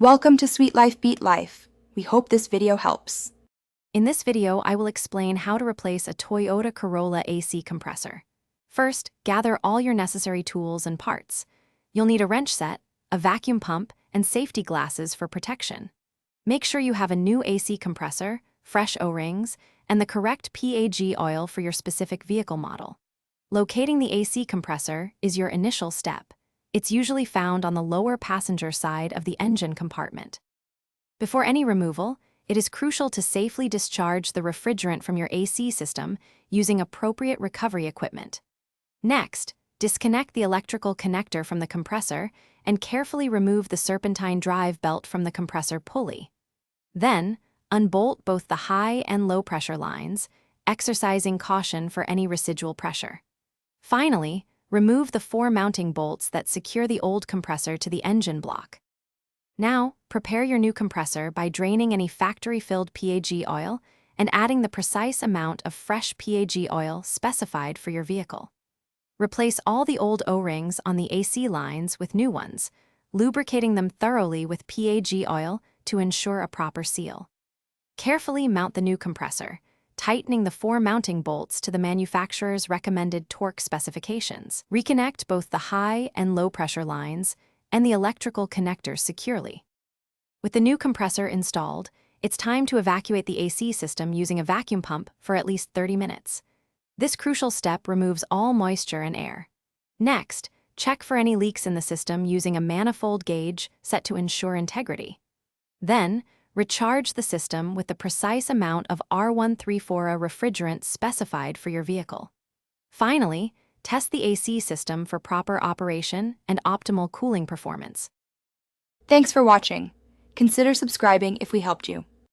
Welcome to Sweet Life Beat Life. We hope this video helps. In this video, I will explain how to replace a Toyota Corolla AC compressor. First, gather all your necessary tools and parts. You'll need a wrench set, a vacuum pump, and safety glasses for protection. Make sure you have a new AC compressor, fresh O-rings, and the correct PAG oil for your specific vehicle model. Locating the AC compressor is your initial step. It's usually found on the lower passenger side of the engine compartment. Before any removal, it is crucial to safely discharge the refrigerant from your AC system using appropriate recovery equipment. Next, disconnect the electrical connector from the compressor and carefully remove the serpentine drive belt from the compressor pulley. Then, unbolt both the high and low pressure lines, exercising caution for any residual pressure. Finally, remove the 4 mounting bolts that secure the old compressor to the engine block. Now, prepare your new compressor by draining any factory-filled PAG oil and adding the precise amount of fresh PAG oil specified for your vehicle. Replace all the old O-rings on the AC lines with new ones, lubricating them thoroughly with PAG oil to ensure a proper seal. Carefully mount the new compressor, tightening the 4 mounting bolts to the manufacturer's recommended torque specifications. Reconnect both the high and low pressure lines and the electrical connectors securely. With the new compressor installed, it's time to evacuate the AC system using a vacuum pump for at least 30 minutes. This crucial step removes all moisture and air. Next, check for any leaks in the system using a manifold gauge set to ensure integrity. Then, recharge the system with the precise amount of R134A refrigerant specified for your vehicle. Finally, test the AC system for proper operation and optimal cooling performance. Thanks for watching. Consider subscribing if we helped you.